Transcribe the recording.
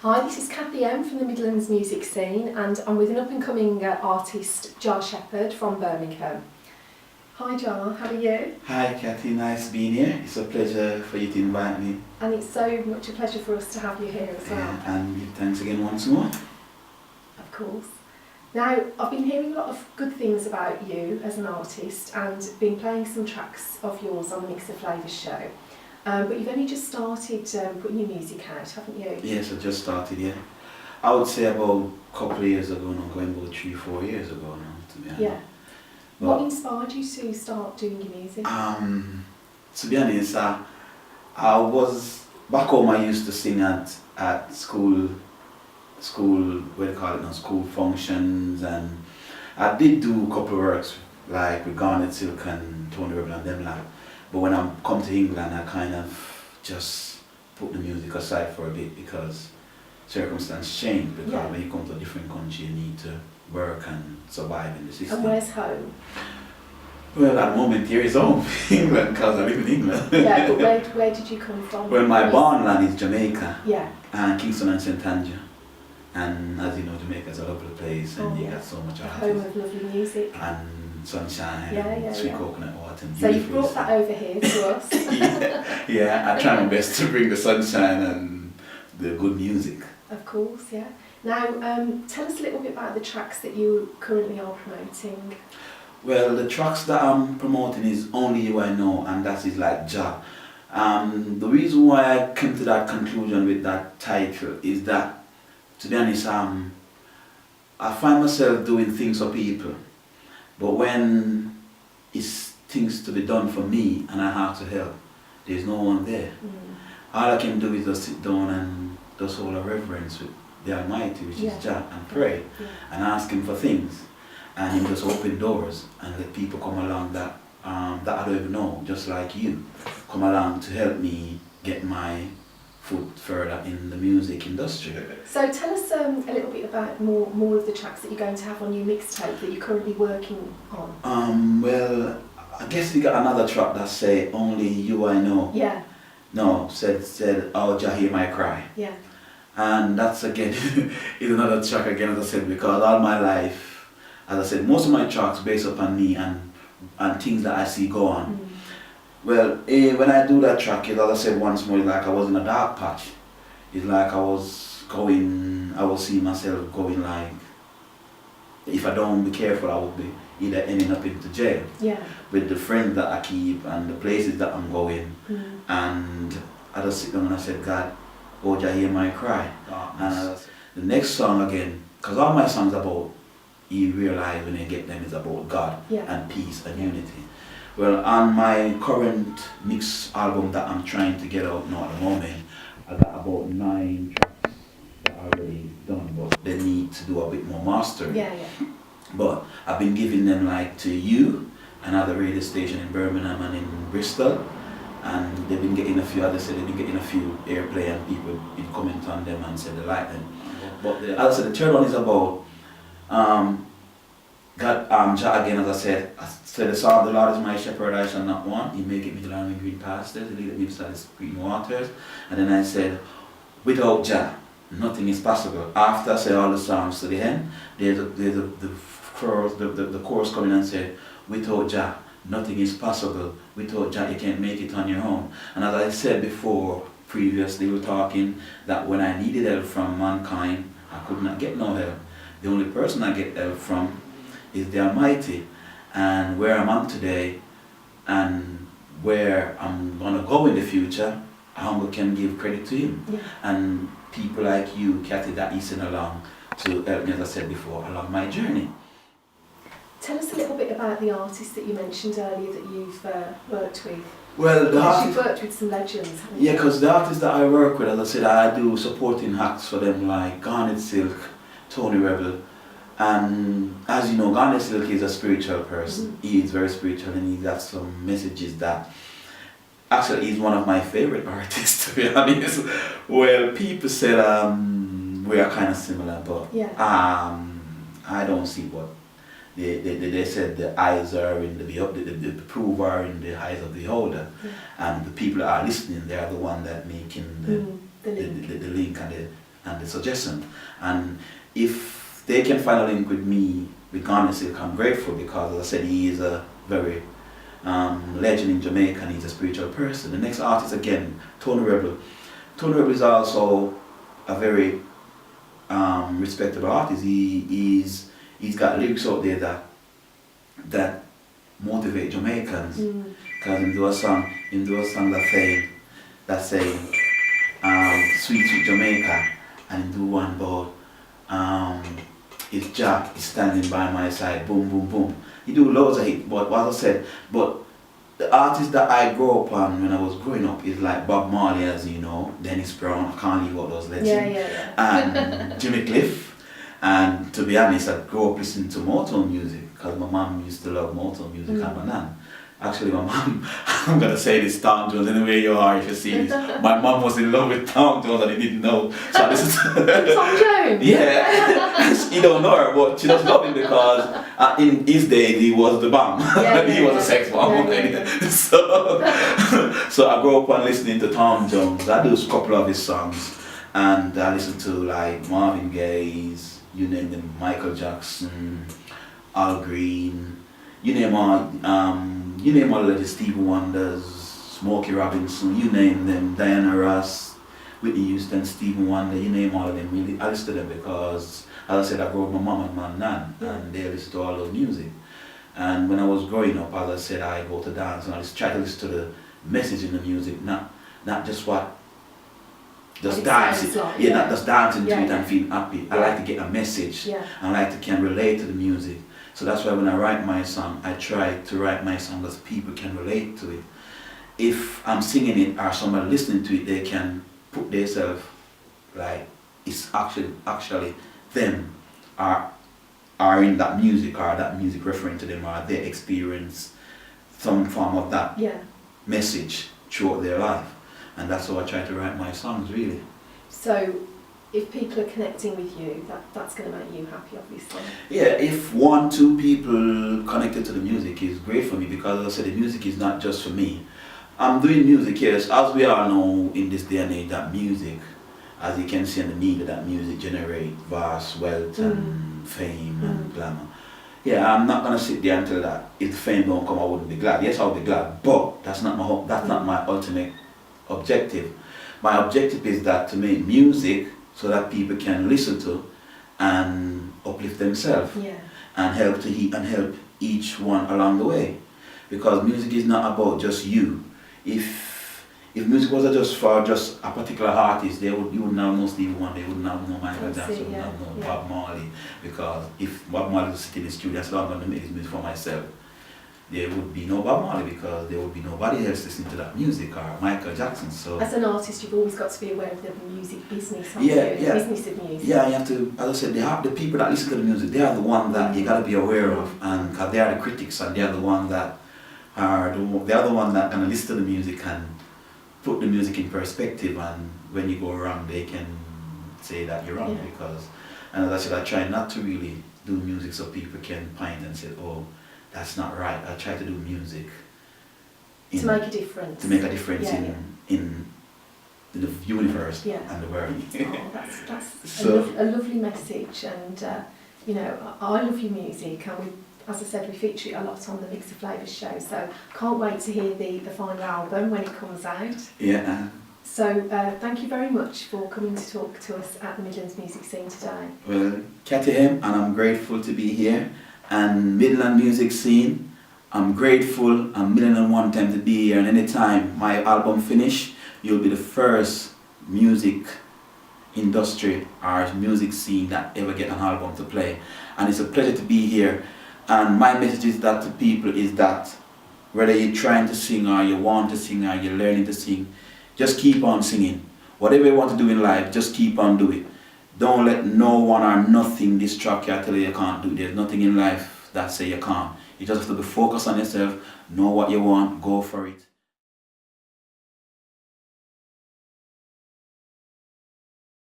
Hi, this is Kathy M from the Midlands music scene, and I'm with an up-and-coming artist, Jar Shepherd from Birmingham. Hi Jar, how are you? Hi Kathy, nice being here. It's a pleasure for you to invite me. And it's so much a pleasure for us to have you here as well. And thanks again once more. Of course. Now, I've been hearing a lot of good things about you as an artist and been playing some tracks of yours on the Mix of Flavours show. But you've only just started putting your music out, haven't you? Yes, I just started, yeah. I would say about a couple of years ago now, going about 3-4 years ago now, to be honest. Yeah. But, what inspired you to start doing your music? to be honest, I was, back home I used to sing at school, what do you call it now, school functions, and I did do a couple of works, like with Garnet Silk and Tony Rebel and them like. But when I come to England, I kind of just put the music aside for a bit because circumstances change. Because when you come to a different country, you need to work and survive in the system. And where's home? Well, at the moment here is home, England, because I live in England. Yeah, but where did you come from? Well, my born land is Jamaica. Yeah. And Kingston and St. Andrew. And as you know, Jamaica is a lovely place, and you got so much a artists. home of lovely music. And sunshine, and sweet coconut water. So you've brought that over here to us. Yeah, I try my best to bring the sunshine and the good music. Of course, yeah. Now, tell us a little bit about the tracks that you currently are promoting. Well, the tracks that I'm promoting is Only You I Know, and that is like Jah. The reason why I came to that conclusion with that title is that, to be honest, I find myself doing things for people. But when it's things to be done for me and I have to help, there's no one there. All I can do is just sit down and just hold a reverence with the Almighty, which is Jah, and pray and ask Him for things. And He just open doors and let people come along that I don't even know, just like you, come along to help me get my foot further in the music industry. So tell us a little bit about more of the tracks that you're going to have on your mixtape that you're currently working on. Well, I guess we got another track that say Only You I Know. Yeah. No, said Oh Jah Hear My Cry. Yeah. And that's again is another track again, as I said, because all my life, as I said, most of my tracks based upon me and things that I see go on. Well, when I do that track, as I said once more, it's like I was in a dark patch. It's like I was seeing myself going like, if I don't be careful, I will be either ending up into jail. Yeah. With the friends that I keep and the places that I'm going. And I just sit down and I said, God, oh Jah hear my cry. And the next song again, because all my songs about, you realize when you get them, is about God and peace and unity. Well, on my current mix album that I'm trying to get out now at the moment, I got about 9 tracks that are already done, but they need to do a bit more mastering. Yeah. But I've been giving them like to you, another radio station in Birmingham and in Bristol, and they've been getting a few, as I said, they've been getting a few airplay and people been commenting on them and said they like them. But as I said, the third one is about Jah again, as I said the song, the Lord is my shepherd, I shall not want. He maketh me to lie in green pastures, He leadeth me beside the green waters. And then I said, without Jah, nothing is possible. After I said all the songs to the end, there's the chorus coming and said, without Jah, nothing is possible. Without Jah, you can't make it on your own. And as I said before, previously we were talking that when I needed help from mankind, I could not get no help. The only person I get help from is the Almighty. And where I'm at today and where I'm going to go in the future, I humbly can give credit to Him. Yeah. And people like you, Kathy, that He sent along to help me, as I said before, along my journey. Tell us a little bit about the artists that you mentioned earlier that you've worked with. Well, you've worked with some legends, haven't you? Yeah, because the artists that I work with, as I said, I do supporting acts for them like Garnet Silk, Tony Rebel. And as you know, Garnet Silk is a spiritual person. He is very spiritual and he got some messages that, actually he's one of my favorite artists, to be honest. Well, people said we are kind of similar, but I don't see what they said the eyes are in the proof are in the eyes of the beholder, and the people that are listening, they are the one that making the link and the suggestion. And if they can find a link with me, with Garnet Silk, I'm grateful because, as I said, he is a very legend in Jamaica and he's a spiritual person. The next artist again, Tony Rebel. Tony Rebel is also a very respected artist. He's got lyrics out there that motivate Jamaicans. Because him do a song that say Sweet Sweet Jamaica, and him do one about it's Jack is standing by my side, boom boom boom. He do loads of hits, but what I said, but the artists that I grew up on when I was growing up is like Bob Marley, as you know, Dennis Brown, I can't leave out those legends, and Jimmy Cliff. And to be honest, I grew up listening to Motown music because my mom used to love Motown music and my nan. Actually, my mom, I'm going to say this, Tom Jones, anyway you are, if you see this, my mom was in love with Tom Jones and he didn't know. So this is Tom Jones? Yeah, he don't know her, but she does love him because in his day he was the bomb. He was a sex bomb. So I grew up on listening to Tom Jones. I do a couple of his songs and I listen to like Marvin Gaye, you name them, Michael Jackson, Al Green, you name all of the Stevie Wonders, Smokey Robinson, you name them, Diana Ross, Whitney Houston, Stevie Wonder, you name all of them. Really, I listen to them because, as I said, I grew up with my mom and my nan, and they listen to all those music. And when I was growing up, as I said, I go to dance and I try to listen to the message in the music, not just what. Just dancing, not just dancing to it and feeling happy. I like to get a message. I like to can relate to the music. So that's why when I write my song, I try to write my song that people can relate to it. If I'm singing it or somebody listening to it, they can put themselves like it's actually them are in that music or that music referring to them or they experience some form of that message throughout their life. And that's how I try to write my songs, really. So, if people are connecting with you, that's going to make you happy, obviously. Yeah, if 1-2 people connected to the music is great for me because, as I said, the music is not just for me. I'm doing music, yes, as we all know in this day and age that music, as you can see in the media, that music generates vast wealth and fame and glamour. Yeah, I'm not gonna sit there until that if the fame don't come, I wouldn't be glad. Yes, I'll be glad, but that's not my ultimate objective. My objective is that to make music so that people can listen to and uplift themselves and help each one along the way. Because music is not about just you. If music was just for just a particular artist, you wouldn't have no Stevie Wonder, you wouldn't have no Michael Jackson, you wouldn't have no Bob Marley. Because if Bob Marley was sitting in the studio, I said, I'm going to make this music for myself, there would be no Bob Marley because there would be nobody else listening to that music or Michael Jackson. So as an artist, you've always got to be aware of the music business, the business of music. Yeah, you have to, as I said, the people that listen to the music, they are the ones that you got to be aware of, and because they are the critics and they are the ones that are going to listen to the music and put the music in perspective, and when you go wrong, they can say that you're wrong because, and as I said, I try not to really do music so people can point and say, oh, that's not right. I try to do music to make a difference. To make a difference in the universe and the world. That's so a lovely message, and I love your music, and as I said, we feature it a lot on the Mix of Flavours show, so can't wait to hear the final album when it comes out. Yeah. So thank you very much for coming to talk to us at the Midlands Music Scene today. Well, Cathy Hem, and I'm grateful to be here. And Midland Music Scene, I'm grateful, I'm 1,000,001 time to be here, and anytime my album finish, you'll be the first music industry or music scene that ever get an album to play. And it's a pleasure to be here. And my message is that to people is that whether you're trying to sing or you want to sing or you're learning to sing, just keep on singing. Whatever you want to do in life, just keep on doing it. Don't let no one or nothing distract you or tell you can't do it. There's nothing in life that say you can't. You just have to be focused on yourself, know what you want, go for it.